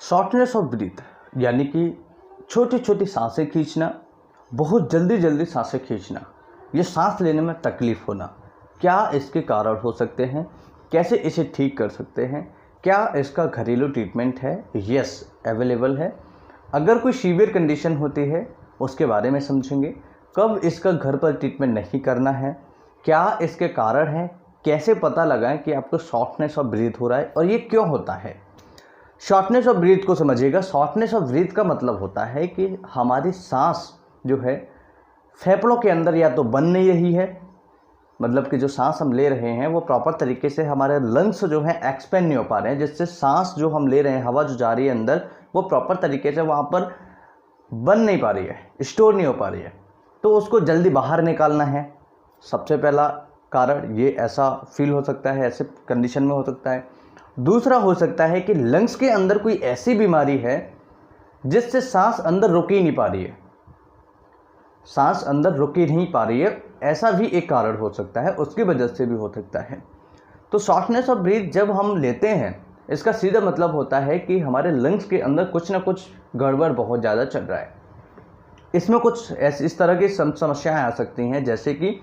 Shortness of breath यानी कि छोटी छोटी सांसें खींचना, बहुत जल्दी जल्दी सांसें खींचना, ये सांस लेने में तकलीफ़ होना, क्या इसके कारण हो सकते हैं? कैसे इसे ठीक कर सकते हैं? क्या इसका घरेलू ट्रीटमेंट है? यस, अवेलेबल है। अगर कोई सीवियर कंडीशन होती है उसके बारे में समझेंगे। कब इसका घर पर ट्रीटमेंट नहीं करना है, क्या इसके कारण हैं, कैसे पता लगाएं कि आपको शॉर्टनेस ऑफ ब्रीथ हो रहा है और ये क्यों होता है। शॉर्टनेस ऑफ ब्रीथ को समझिएगा। शॉर्टनेस ऑफ ब्रीथ का मतलब होता है कि हमारी सांस जो है फेफड़ों के अंदर या तो बन नहीं रही है, मतलब कि जो सांस हम ले रहे हैं वो प्रॉपर तरीके से हमारे लंग्स जो हैं एक्सपेंड नहीं हो पा रहे हैं, जिससे सांस जो हम ले रहे हैं, हवा जो जा रही है अंदर, वो प्रॉपर तरीके से वहाँ पर बन नहीं पा रही है, स्टोर नहीं हो पा रही है। तो उसको जल्दी बाहर निकालना है। सबसे पहला कारण ये ऐसा फील हो सकता है, ऐसे कंडीशन में हो सकता है। दूसरा हो सकता है कि लंग्स के अंदर कोई ऐसी बीमारी है जिससे सांस अंदर रुक ही नहीं पा रही है, सांस अंदर रुक ही नहीं पा रही है, ऐसा भी एक कारण हो सकता है, उसकी वजह से भी हो सकता है। तो शॉर्टनेस ऑफ ब्रीथ जब हम लेते हैं, इसका सीधा मतलब होता है कि हमारे लंग्स के अंदर कुछ ना कुछ गड़बड़ बहुत ज़्यादा चल रहा है। इसमें कुछ इस तरह की समस्याएं आ सकती हैं, जैसे कि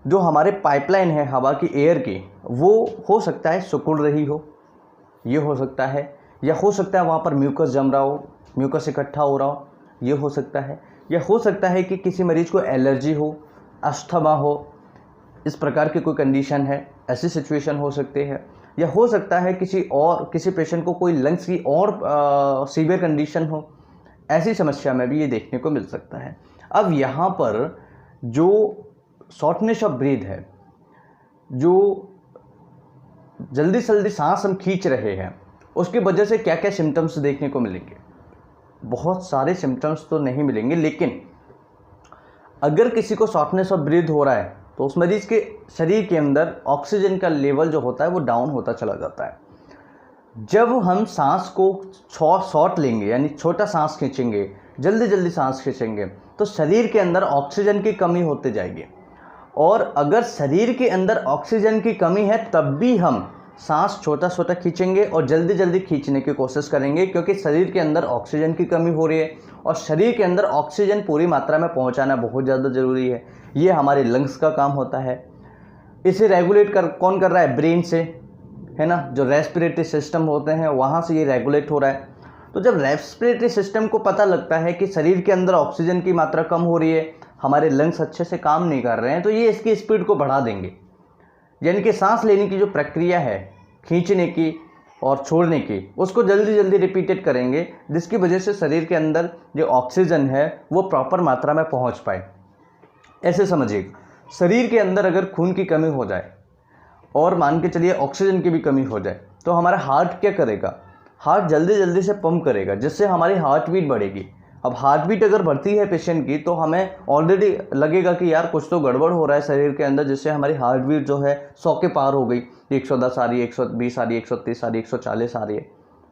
जो हमारे पाइपलाइन है हवा की, एयर की, वो हो सकता है सिकुड़ रही हो, ये हो सकता है। या हो सकता है वहाँ पर म्यूकस जम रहा हो, म्यूकस इकट्ठा हो रहा हो, ये हो सकता है। या हो सकता है कि किसी मरीज़ को एलर्जी हो, अस्थमा हो, इस प्रकार की कोई कंडीशन है, ऐसी सिचुएशन हो सकती है। या हो सकता है किसी पेशेंट को कोई लंग्स की और सीवियर कंडीशन हो, ऐसी समस्या में भी ये देखने को मिल सकता है। अब यहाँ पर जो शॉर्टनेस ऑफ ब्रीथ है, जो जल्दी से जल्दी सांस हम खींच रहे हैं, उसकी वजह से क्या क्या सिम्टम्स देखने को मिलेंगे? बहुत सारे सिम्टम्स तो नहीं मिलेंगे, लेकिन अगर किसी को शॉर्टनेस ऑफ ब्रीथ हो रहा है तो उस मरीज के शरीर के अंदर ऑक्सीजन का लेवल जो होता है वो डाउन होता चला जाता है। जब हम सांस को शॉर्ट लेंगे, यानी छोटा सांस खींचेंगे, जल्दी जल्दी सांस खींचेंगे, तो शरीर के अंदर ऑक्सीजन की कमी होती जाएगी। और अगर शरीर के अंदर ऑक्सीजन की कमी है तब भी हम सांस छोटा छोटा खींचेंगे और जल्दी जल्दी खींचने की कोशिश करेंगे, क्योंकि शरीर के अंदर ऑक्सीजन की कमी हो रही है और शरीर के अंदर ऑक्सीजन पूरी मात्रा में पहुंचाना बहुत ज़्यादा ज़रूरी है। ये हमारे लंग्स का काम होता है। इसे रेगुलेट कौन कर रहा है? ब्रेन से, है ना। जो रेस्पिरेटरी सिस्टम होते हैं वहाँ से ये रेगुलेट हो रहा है। तो जब रेस्पिरेटरी सिस्टम को पता लगता है कि शरीर के अंदर ऑक्सीजन की मात्रा कम हो रही है, हमारे लंग्स अच्छे से काम नहीं कर रहे हैं, तो ये इसकी स्पीड को बढ़ा देंगे। यानी कि सांस लेने की जो प्रक्रिया है, खींचने की और छोड़ने की, उसको जल्दी जल्दी रिपीटेड करेंगे, जिसकी वजह से शरीर के अंदर जो ऑक्सीजन है वो प्रॉपर मात्रा में पहुंच पाए। ऐसे समझिएगा, शरीर के अंदर अगर खून की कमी हो जाए और मान के चलिए ऑक्सीजन की भी कमी हो जाए, तो हमारा हार्ट क्या करेगा? हार्ट जल्दी जल्दी से पंप करेगा, जिससे हमारी हार्ट बीट बढ़ेगी। अब हार्ट बीट अगर बढ़ती है पेशेंट की, तो हमें ऑलरेडी लगेगा कि यार कुछ तो गड़बड़ हो रहा है शरीर के अंदर, जिससे हमारी हार्ट बीट जो है 100 के पार हो गई, 110 आ रही है, 120 आ रही है, 130 आ रही है, 140 आ रही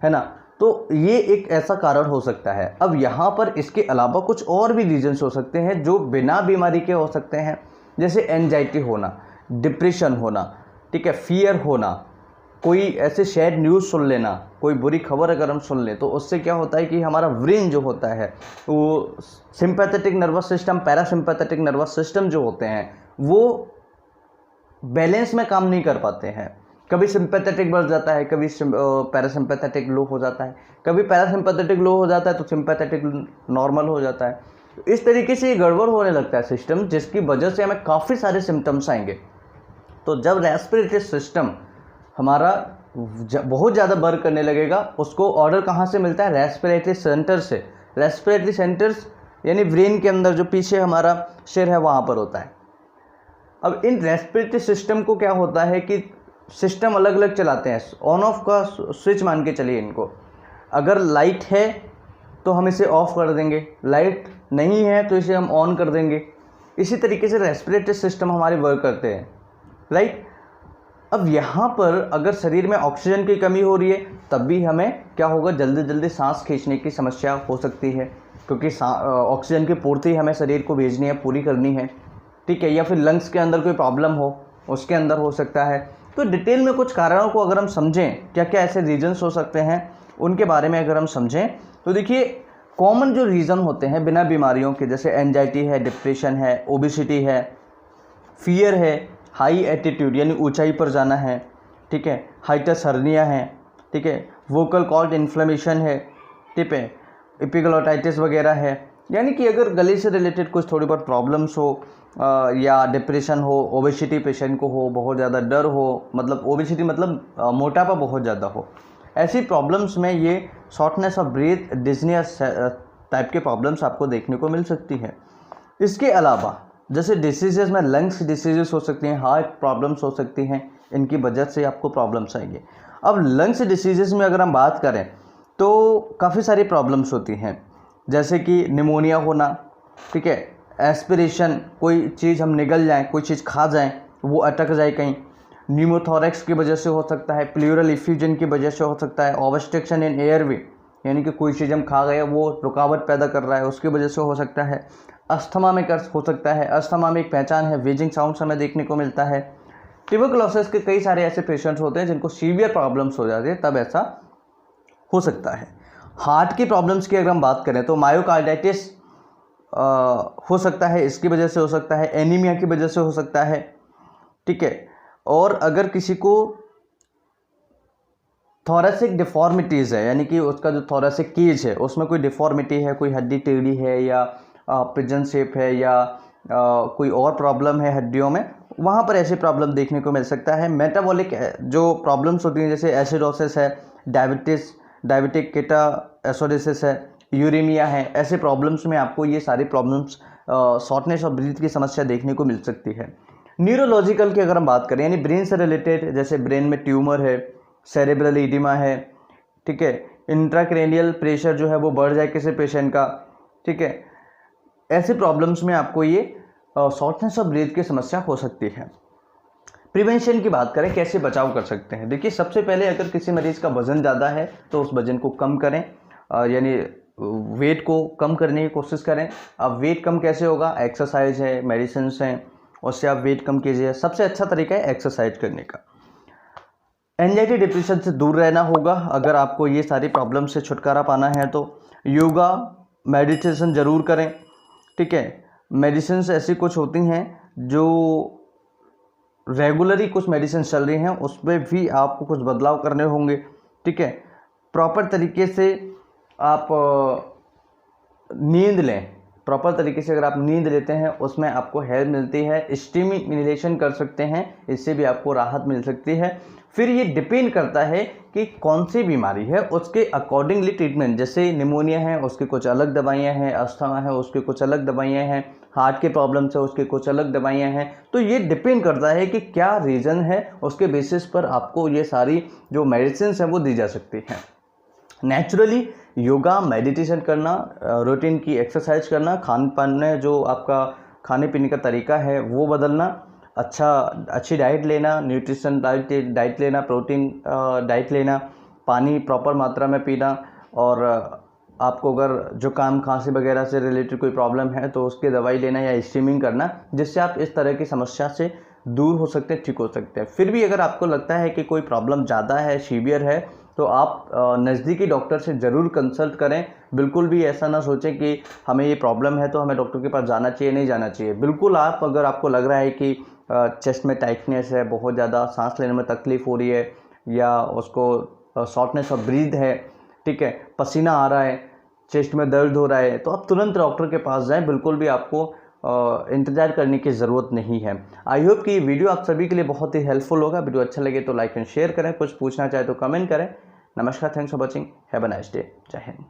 है ना। तो ये एक ऐसा कारण हो सकता है। अब यहाँ पर इसके अलावा कुछ और भी रीजन्स हो सकते हैं जो बिना बीमारी के हो सकते हैं, जैसे एंजाइटी होना, डिप्रेशन होना, ठीक है, फियर होना, कोई ऐसे सैड न्यूज़ सुन लेना, कोई बुरी खबर अगर हम सुन लें, तो उससे क्या होता है कि हमारा ब्रेन जो होता है, वो sympathetic nervous system, parasympathetic nervous system जो होते हैं, वो बैलेंस में काम नहीं कर पाते हैं। कभी सिंपैथेटिक बढ़ जाता है, कभी पैरासिम्पैथेटिक लो हो जाता है, कभी पैरासिम्पैथेटिक लो हो जाता है तो सिंपैथेटिक नॉर्मल हो जाता है। तो इस तरीके से ये गड़बड़ होने लगता है सिस्टम, जिसकी वजह से हमें काफ़ी सारे सिम्टम्स आएंगे। तो जब रेस्पिरेटरी सिस्टम हमारा बहुत ज़्यादा वर्क करने लगेगा, उसको ऑर्डर कहाँ से मिलता है? रेस्पिरेटरी सेंटर से। रेस्पिरेटरी सेंटर्स यानी ब्रेन के अंदर जो पीछे हमारा सिर है वहाँ पर होता है। अब इन रेस्पिरेटरी सिस्टम को क्या होता है कि सिस्टम अलग अलग चलाते हैं, ऑन ऑफ का स्विच मान के चलिए इनको। अगर लाइट है तो हम इसे ऑफ कर देंगे, लाइट नहीं है तो इसे हम ऑन कर देंगे। इसी तरीके से रेस्पिरेटरी सिस्टम हमारे वर्क करते हैं, राइट। अब यहाँ पर अगर शरीर में ऑक्सीजन की कमी हो रही है, तब भी हमें क्या होगा? जल्दी जल्दी सांस खींचने की समस्या हो सकती है, क्योंकि ऑक्सीजन की पूर्ति हमें शरीर को भेजनी है, पूरी करनी है, ठीक है। या फिर लंग्स के अंदर कोई प्रॉब्लम हो, उसके अंदर हो सकता है। तो डिटेल में कुछ कारणों को अगर हम समझें, क्या क्या ऐसे रीजन्स हो सकते हैं उनके बारे में अगर हम समझें तो देखिए कॉमन जो रीज़न होते हैं बिना बीमारियों के, जैसे एंजाइटी है, डिप्रेशन है, ओबेसिटी है, फियर है, हाई एटीट्यूड यानी ऊंचाई पर जाना है, ठीक है, हाइटस हर्निया है, ठीक है, वोकल कॉर्ड इन्फ्लेमेशन है, ठीक है, एपिग्लोटाइटिस वगैरह है। यानी कि अगर गले से रिलेटेड कुछ थोड़ी बहुत प्रॉब्लम्स हो या डिप्रेशन हो, ओबेसिटी पेशेंट को हो, बहुत ज़्यादा डर हो, मतलब ओबेसिटी मतलब मोटापा बहुत ज़्यादा हो, ऐसी प्रॉब्लम्स में ये शॉर्टनेस ऑफ ब्रीथ, डिजनीस टाइप के प्रॉब्लम्स आपको देखने को मिल सकती है। इसके अलावा जैसे डिसीजेस में लंग्स डिसीजेस हो सकती हैं, हार्ट प्रॉब्लम्स हो सकती हैं, इनकी वजह से आपको प्रॉब्लम्स आएंगे। अब लंग्स डिसीजेस में अगर हम बात करें तो काफ़ी सारी प्रॉब्लम्स होती हैं, जैसे कि निमोनिया होना, ठीक है, एस्पिरेशन, कोई चीज़ हम निगल जाएं, कोई चीज़ खा जाएं वो अटक जाए कहीं, न्यूमोथोरैक्स की वजह से हो सकता है, प्लूरल इफ्यूजन की वजह से हो सकता है, ऑब्स्ट्रक्शन इन एयरवे यानी कि कोई चीज़ हम खा गए वो रुकावट पैदा कर रहा है उसकी वजह से हो सकता है, अस्थमा में कर हो सकता है। अस्थमा में एक पहचान है, वेजिंग साउंड हमें देखने को मिलता है। ट्यूबरकुलोसिस के कई सारे ऐसे पेशेंट्स होते हैं जिनको सीवियर प्रॉब्लम्स हो जाती है, तब ऐसा हो सकता है। हार्ट की प्रॉब्लम्स की अगर हम बात करें तो मायोकार्डाइटिस हो सकता है, इसकी वजह से हो सकता है, एनीमिया की वजह से हो सकता है, ठीक है। और अगर किसी को थोरेसिक डिफॉर्मिटीज़ है, यानी कि उसका जो थोरेसिक केज है उसमें कोई डिफॉर्मिटी है, कोई हड्डी टेढ़ी है या पिजन शेप है या कोई और प्रॉब्लम है हड्डियों में, वहाँ पर ऐसी प्रॉब्लम देखने को मिल सकता है। मेटाबॉलिक जो प्रॉब्लम्स होती हैं जैसे एसिडोसिस है, डायबिटिक केटाएसिडोसिस है, यूरेमिया है, ऐसे प्रॉब्लम्स में आपको ये सारी प्रॉब्लम्स शॉर्टनेस ऑफ ब्रीथ की समस्या देखने को मिल सकती है। न्यूरोलॉजिकल की अगर हम बात करें यानी ब्रेन से रिलेटेड, जैसे ब्रेन में ट्यूमर है, सेरेब्रल एडिमा है, ठीक है, इंट्राक्रैनियल प्रेशर जो है वो बढ़ जाए किसी पेशेंट का, ठीक है, ऐसे प्रॉब्लम्स में आपको ये शॉर्टनेस ऑफ ब्रीथ की समस्या हो सकती है। प्रिवेंशन की बात करें, कैसे बचाव कर सकते हैं। देखिए सबसे पहले अगर किसी मरीज़ का वज़न ज़्यादा है तो उस वज़न को कम करें, यानी वेट को कम करने की कोशिश करें। अब वेट कम कैसे होगा, एक्सरसाइज है, मेडिसिन हैं, उससे आप वेट कम कीजिए। सबसे अच्छा तरीका है एक्सरसाइज करने का। एंजाइटी डिप्रेशन से दूर रहना होगा अगर आपको ये सारी प्रॉब्लम से छुटकारा पाना है तो। योगा मेडिटेशन ज़रूर करें, ठीक है। मेडिसिन ऐसी कुछ होती हैं जो रेगुलरली कुछ मेडिसिन चल रही हैं, उसमें भी आपको कुछ बदलाव करने होंगे, ठीक है। प्रॉपर तरीके से आप नींद लें, प्रॉपर तरीके से अगर आप नींद लेते हैं उसमें आपको हेल्प मिलती है। स्टीमी इनहेलेशन कर सकते हैं, इससे भी आपको राहत मिल सकती है। फिर ये डिपेंड करता है कि कौन सी बीमारी है, उसके अकॉर्डिंगली ट्रीटमेंट, जैसे निमोनिया है उसकी कुछ अलग दवाइयाँ हैं, अस्थमा है उसकी कुछ अलग दवाइयाँ हैं, हार्ट के प्रॉब्लम से उसकी कुछ अलग दवाइयाँ हैं। तो ये डिपेंड करता है कि क्या रीज़न है, उसके बेसिस पर आपको ये सारी जो मेडिसिन हैं वो दी जा सकती हैं। नेचुरली योगा, मेडिटेशन करना, रूटीन की एक्सरसाइज करना, खान पान में जो आपका खाने पीने का तरीका है वो बदलना, अच्छी डाइट लेना, न्यूट्रिशन डाइट लेना, प्रोटीन डाइट लेना, पानी प्रॉपर मात्रा में पीना, और आपको अगर जुकाम खांसी वगैरह से रिलेटेड कोई प्रॉब्लम है तो उसकी दवाई लेना या स्टीमिंग करना, जिससे आप इस तरह की समस्या से दूर हो सकते हैं, ठीक हो सकते हैं। फिर भी अगर आपको लगता है कि कोई प्रॉब्लम ज़्यादा है, सीवियर है, तो आप नज़दीकी डॉक्टर से ज़रूर कंसल्ट करें। बिल्कुल भी ऐसा ना सोचें कि हमें ये प्रॉब्लम है तो हमें डॉक्टर के पास जाना चाहिए, नहीं जाना चाहिए। बिल्कुल आप अगर आपको लग रहा है कि चेस्ट में टाइटनेस है, बहुत ज़्यादा सांस लेने में तकलीफ़ हो रही है, या उसको शॉर्टनेस ऑफ ब्रीथ है, ठीक है, पसीना आ रहा है, चेस्ट में दर्द हो रहा है, तो आप तुरंत डॉक्टर के पास जाएं। बिल्कुल भी आपको इंतज़ार करने की ज़रूरत नहीं है। आई होप कि ये वीडियो आप सभी के लिए बहुत ही हेल्पफुल होगा। वीडियो अच्छा लगे तो लाइक एंड शेयर करें, कुछ पूछना चाहे तो कमेंट करें। नमस्कार, thanks for watching, have a nice day, जय हिंद।